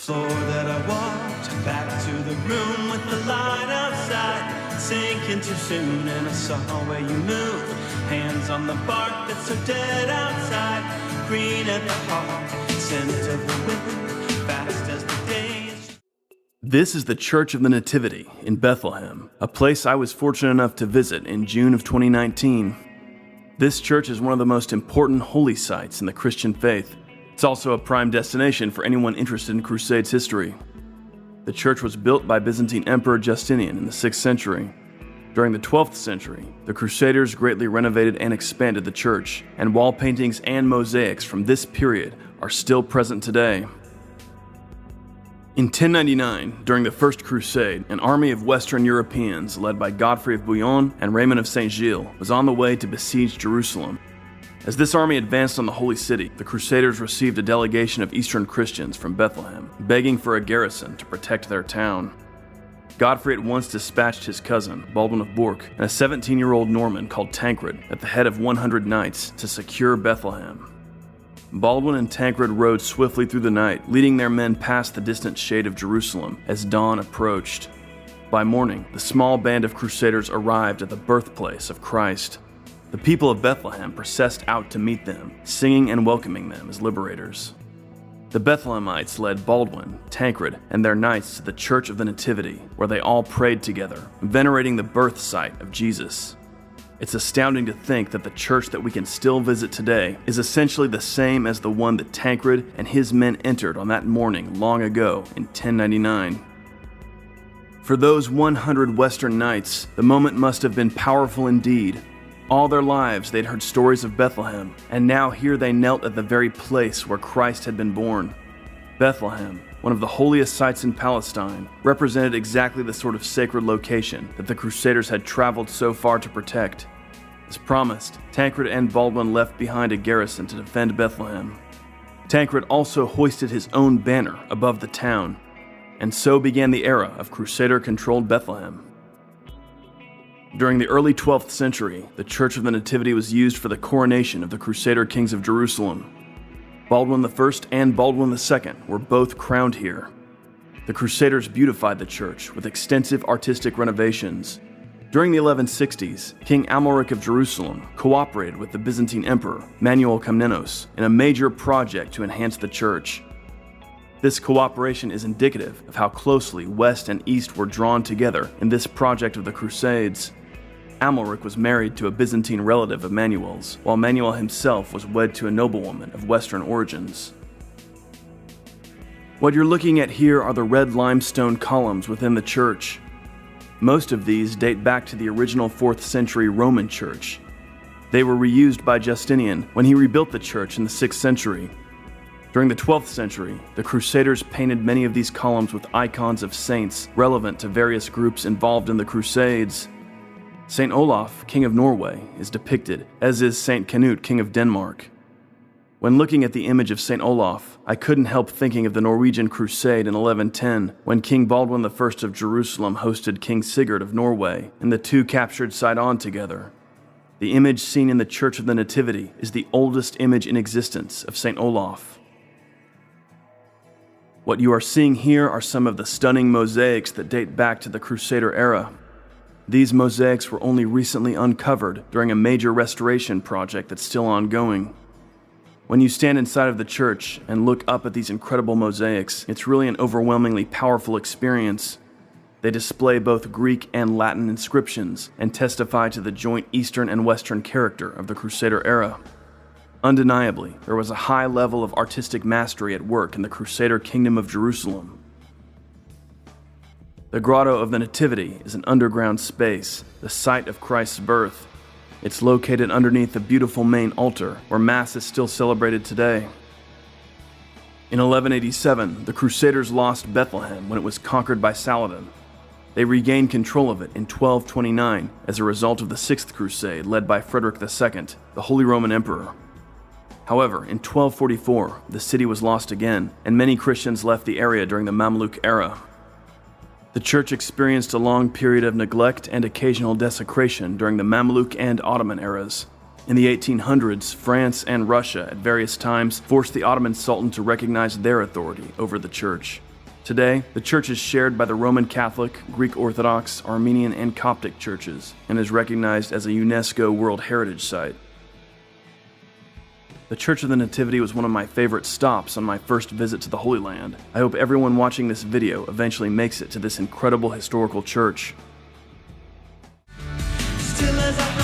floor that I walked back to the room with the light outside, sinking too soon, and I saw where you moved, hands on the bark that's so dead outside, green at the heart, scent of the wind, fast as the days. This is the Church of the Nativity in Bethlehem, a place I was fortunate enough to visit in June of 2019. This church is one of the most important holy sites in the Christian faith. It's also a prime destination for anyone interested in Crusades history. The church was built by Byzantine Emperor Justinian in the 6th century. During the 12th century, the Crusaders greatly renovated and expanded the church, and wall paintings and mosaics from this period are still present today. In 1099, during the First Crusade, an army of Western Europeans led by Godfrey of Bouillon and Raymond of St. Gilles was on the way to besiege Jerusalem. As this army advanced on the Holy City, the Crusaders received a delegation of Eastern Christians from Bethlehem, begging for a garrison to protect their town. Godfrey at once dispatched his cousin, Baldwin of Bourg, and a 17-year-old Norman called Tancred at the head of 100 knights to secure Bethlehem. Baldwin and Tancred rode swiftly through the night, leading their men past the distant shade of Jerusalem as dawn approached. By morning, the small band of Crusaders arrived at the birthplace of Christ. The people of Bethlehem processed out to meet them, singing and welcoming them as liberators. The Bethlehemites led Baldwin, Tancred, and their knights to the Church of the Nativity, where they all prayed together, venerating the birth site of Jesus. It's astounding to think that the church that we can still visit today is essentially the same as the one that Tancred and his men entered on that morning long ago in 1099. For those 100 Western knights, the moment must have been powerful indeed. All their lives they'd heard stories of Bethlehem, and now here they knelt at the very place where Christ had been born. Bethlehem, one of the holiest sites in Palestine, represented exactly the sort of sacred location that the Crusaders had traveled so far to protect. As promised, Tancred and Baldwin left behind a garrison to defend Bethlehem. Tancred also hoisted his own banner above the town, and so began the era of Crusader-controlled Bethlehem. During the early 12th century, the Church of the Nativity was used for the coronation of the Crusader kings of Jerusalem. Baldwin I and Baldwin II were both crowned here. The Crusaders beautified the church with extensive artistic renovations. During the 1160s, King Amalric of Jerusalem cooperated with the Byzantine Emperor, Manuel Komnenos, in a major project to enhance the church. This cooperation is indicative of how closely West and East were drawn together in this project of the Crusades. Amalric was married to a Byzantine relative of Manuel's, while Manuel himself was wed to a noblewoman of Western origins. What you're looking at here are the red limestone columns within the church. Most of these date back to the original 4th century Roman church. They were reused by Justinian when he rebuilt the church in the 6th century. During the 12th century, the Crusaders painted many of these columns with icons of saints relevant to various groups involved in the Crusades. St. Olaf, King of Norway, is depicted, as is St. Canute, King of Denmark. When looking at the image of St. Olaf, I couldn't help thinking of the Norwegian Crusade in 1110, when King Baldwin I of Jerusalem hosted King Sigurd of Norway, and the two captured Sidon together. The image seen in the Church of the Nativity is the oldest image in existence of St. Olaf. What you are seeing here are some of the stunning mosaics that date back to the Crusader era. These mosaics were only recently uncovered during a major restoration project that's still ongoing. When you stand inside of the church and look up at these incredible mosaics, it's really an overwhelmingly powerful experience. They display both Greek and Latin inscriptions and testify to the joint Eastern and Western character of the Crusader era. Undeniably, there was a high level of artistic mastery at work in the Crusader Kingdom of Jerusalem. The Grotto of the Nativity is an underground space, the site of Christ's birth. It's located underneath the beautiful main altar, where Mass is still celebrated today. In 1187, the Crusaders lost Bethlehem when it was conquered by Saladin. They regained control of it in 1229 as a result of the Sixth Crusade led by Frederick II, the Holy Roman Emperor. However, in 1244, the city was lost again, and many Christians left the area during the Mamluk era. The church experienced a long period of neglect and occasional desecration during the Mamluk and Ottoman eras. In the 1800s, France and Russia at various times forced the Ottoman Sultan to recognize their authority over the church. Today, the church is shared by the Roman Catholic, Greek Orthodox, Armenian, and Coptic churches, and is recognized as a UNESCO World Heritage Site. The Church of the Nativity was one of my favorite stops on my first visit to the Holy Land. I hope everyone watching this video eventually makes it to this incredible historical church. Still as I